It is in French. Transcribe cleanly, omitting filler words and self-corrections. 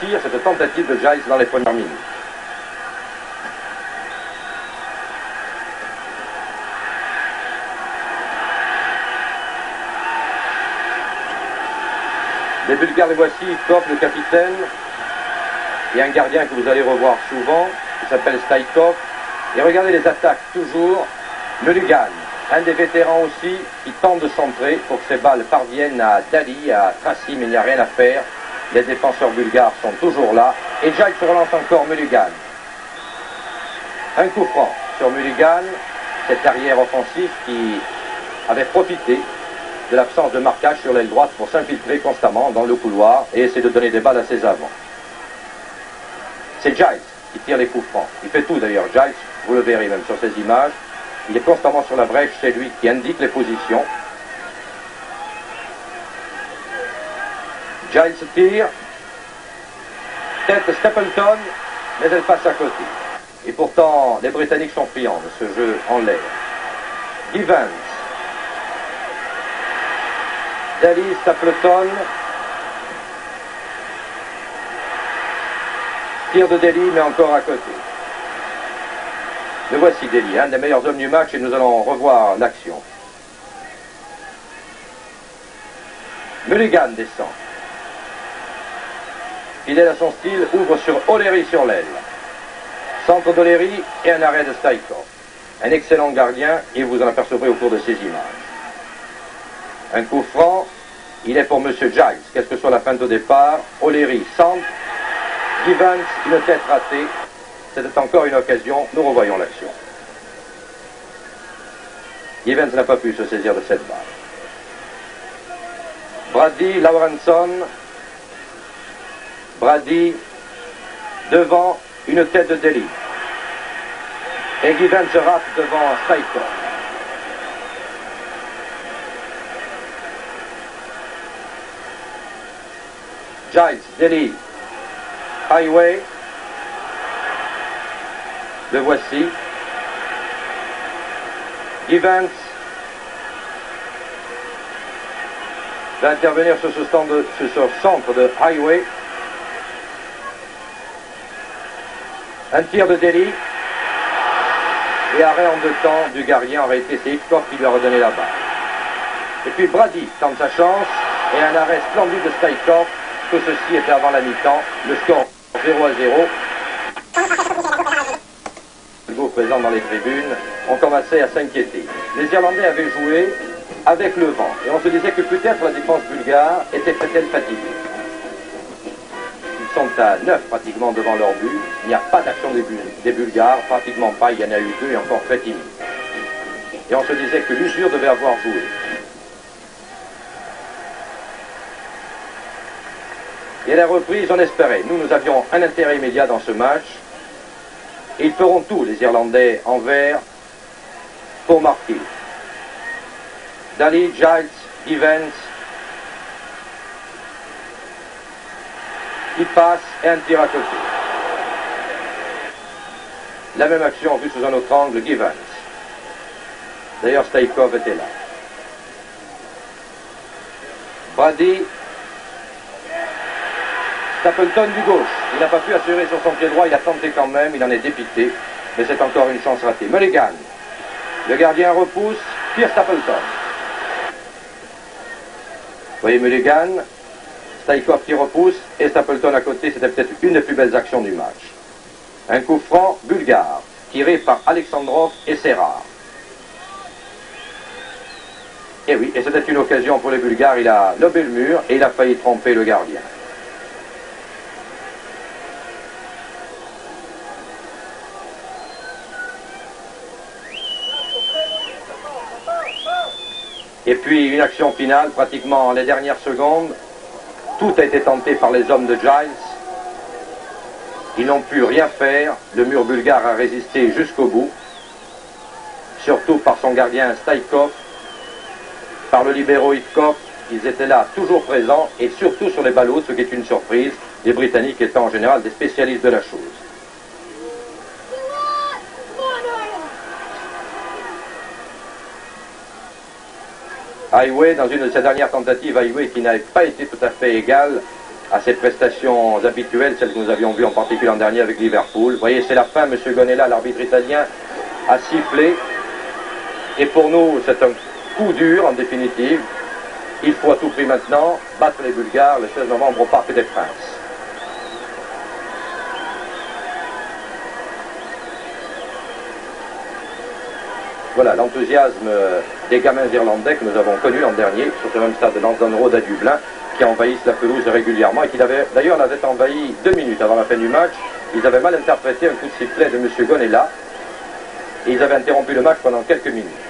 tir, cette tentative de Giles dans les premières minutes. Les Bulgares, les voici, Ivkov, le capitaine, et un gardien que vous allez revoir souvent, qui s'appelle Staikov. Et regardez les attaques, toujours Mulligan, un des vétérans aussi, qui tente de centrer pour que ces balles parviennent à Dali, à Tracy, mais il n'y a rien à faire. Les défenseurs bulgares sont toujours là. Et Giles se relance encore Mulligan. Un coup franc sur Mulligan, cet arrière offensif qui avait profité de l'absence de marquage sur l'aile droite pour s'infiltrer constamment dans le couloir et essayer de donner des balles à ses avants. C'est Giles qui tire les coups francs. Il fait tout d'ailleurs, Giles, vous le verrez même sur ces images. Il est constamment sur la brèche, c'est lui qui indique les positions. Giles tire. Tête Stapleton, mais elle passe à côté. Et pourtant, les Britanniques sont friands de ce jeu en l'air. Givens. Dali, Stapleton. Tir de Dali, mais encore à côté. Le voici Dali, un des meilleurs hommes du match, et nous allons revoir l'action. Mulligan descend. Fidèle à son style, ouvre sur O'Leary sur l'aile. Centre d'O'Leary et un arrêt de Staikov. Un excellent gardien, et vous en apercevrez au cours de ces images. Un coup franc, il est pour Monsieur Giles. Qu'est-ce que soit la feinte au départ? O'Leary centre. Givens, une tête ratée. C'était encore une occasion. Nous revoyons l'action. Givens n'a pas pu se saisir de cette balle. Brady, Lawrenson. Brady devant une tête de Dali. Et Givens se rate devant Staikov. Giles, Dali, Highway. Le voici. Givens va intervenir sur ce centre de Highway. Un tir de Dali. Et arrêt en deux temps du gardien. En réalité, c'est Ivkov qui lui a redonné la balle. Et puis Brady tente sa chance. Et un arrêt splendide de Staikov. Tout ceci était avant la mi-temps. Le score 0-0. Les joueurs présents dans les tribunes ont commencé à s'inquiéter. Les Irlandais avaient joué avec le vent. Et on se disait que peut-être la défense bulgare était peut-être fatiguée. Ils sont à 9 pratiquement devant leur but. Il n'y a pas d'action des Bulgares, pratiquement pas. Il y en a eu 2 et encore très timides. Et on se disait que l'usure devait avoir joué. Et à la reprise, on espérait. Nous avions un intérêt immédiat dans ce match. Et ils feront tout, les Irlandais en vert, pour marquer. Dali, Giles, Givens. Il passe et un tir à côté. La même action vue sous un autre angle, Givens. D'ailleurs, Staikov était là. Brady. Stapleton du gauche. Il n'a pas pu assurer sur son pied droit, il a tenté quand même, il en est dépité, mais c'est encore une chance ratée. Mulligan. Le gardien repousse, tire Stapleton. Vous voyez Mulligan, Staikov qui repousse, et Stapleton à côté, c'était peut-être une des plus belles actions du match. Un coup franc bulgare, tiré par Alexandrov et c'est rare. Et oui, et c'était une occasion pour les Bulgares, il a lobé le mur et il a failli tromper le gardien. Et puis une action finale, pratiquement les dernières secondes. Tout a été tenté par les hommes de Giles. Ils n'ont pu rien faire. Le mur bulgare a résisté jusqu'au bout. Surtout par son gardien Staikov, par le libéro Ivkov. Ils étaient là, toujours présents, et surtout sur les ballots, ce qui est une surprise, les Britanniques étant en général des spécialistes de la chose. Highway, dans une de ses dernières tentatives, Highway qui n'avait pas été tout à fait égale, à ses prestations habituelles, celles que nous avions vues en particulier l'an dernier avec Liverpool. Vous voyez, c'est la fin, M. Gonella, l'arbitre italien, a sifflé. Et pour nous, c'est un coup dur en définitive. Il faut à tout prix maintenant battre les Bulgares le 16 novembre au Parc des Princes. Voilà l'enthousiasme des gamins irlandais que nous avons connus l'an dernier sur ce même stade de Lansdowne Road à Dublin, qui envahissent la pelouse régulièrement et qui d'ailleurs l'avaient envahi 2 minutes avant la fin du match. Ils avaient mal interprété un coup de sifflet de M. Gonella et ils avaient interrompu le match pendant quelques minutes.